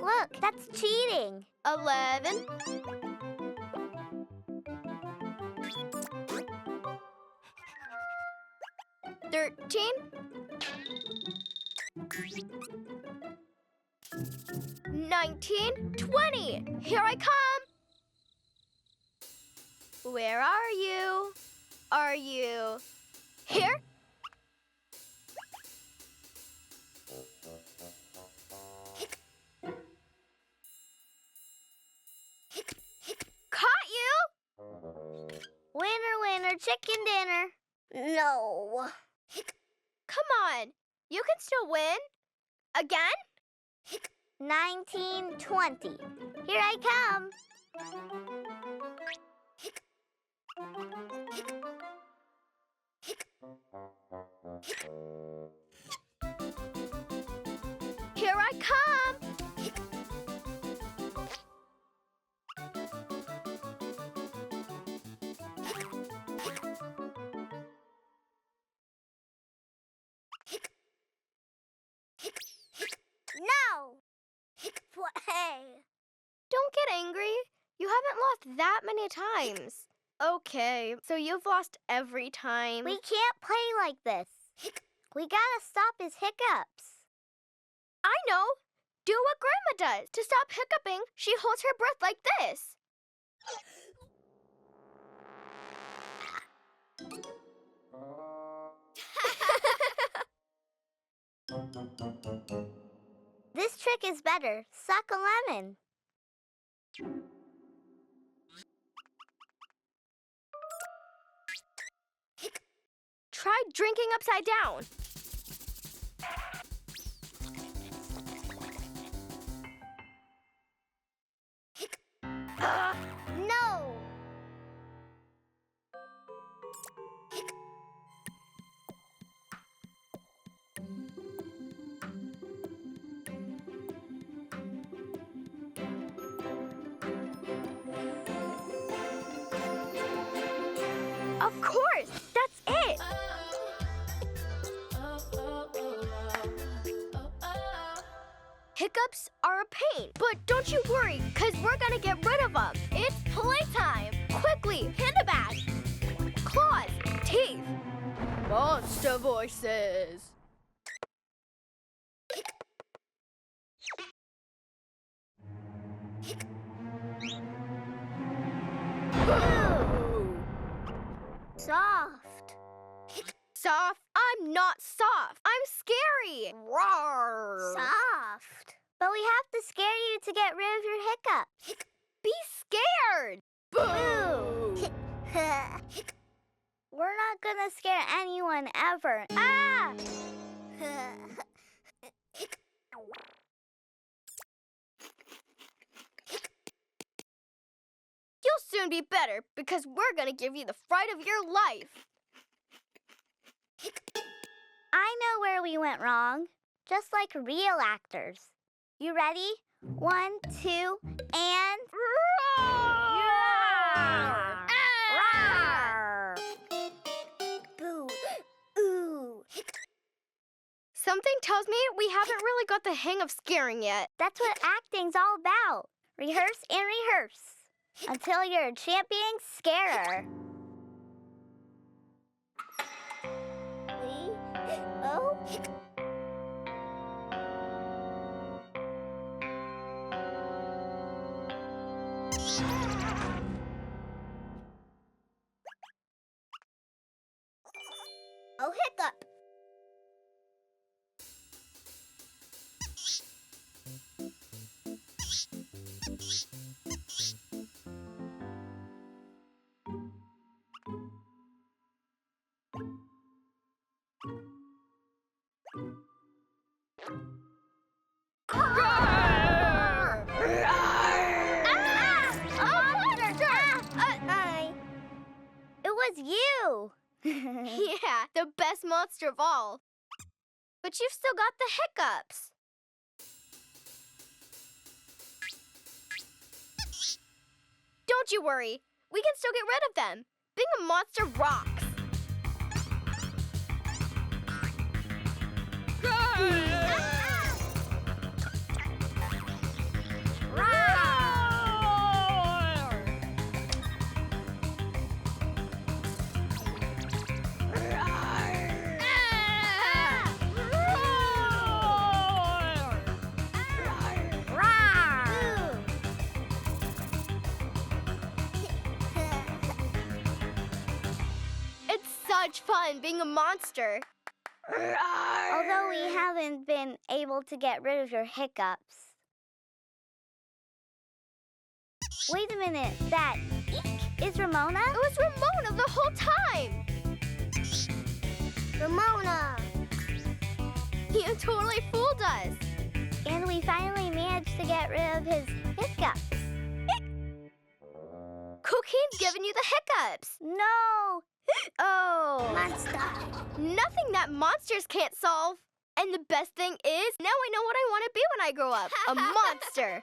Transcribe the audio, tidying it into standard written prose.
Look, that's cheating. 11. 13. 19. 20. Here I come. Where are you? Are you here? Caught you! Winner, winner, chicken dinner. No. Come on, you can still win. Again? 1920. Here I come. Here I come. No. Play. Don't get angry. You haven't lost that many times. Okay, so you've lost every time. We can't play like this. We gotta stop his hiccups. I know. Do what Grandma does. To stop hiccuping, she holds her breath like this. This trick is better. Suck a lemon. Try drinking upside down. No. Of course, that's it. Hiccups are a pain, but don't you worry, because we're going to get rid of them. It's playtime. Quickly, panda back. Claws, teeth, monster voices. Boo! Soft. Soft? I'm not soft. I'm scary. Roar. Soft. But we have to scare you to get rid of your hiccups. Be scared. Boo! We're not gonna scare anyone ever. Ah! You'll soon be better because we're going to give you the fright of your life. I know where we went wrong. Just like real actors. You ready? 1, 2, and... Roar! Roar! Boo! Ooh! Something tells me we haven't really got the hang of scaring yet. That's what acting's all about. Rehearse and rehearse. Until you're a champion scarer. Oh. Oh, hiccup. It was you. Yeah, the best monster of all. But you've still got the hiccups. Don't you worry. We can still get rid of them. Being a monster rocks. much fun being a monster. Although we haven't been able to get rid of your hiccups. Wait a minute, that eek is Ramona? It was Ramona the whole time. Ramona! You totally fooled us. And we finally managed to get rid of his hiccups. Cuquin's giving you the hiccups. No! Oh. Monster! Nothing that monsters can't solve. And the best thing is, now I know what I want to be when I grow up. A monster.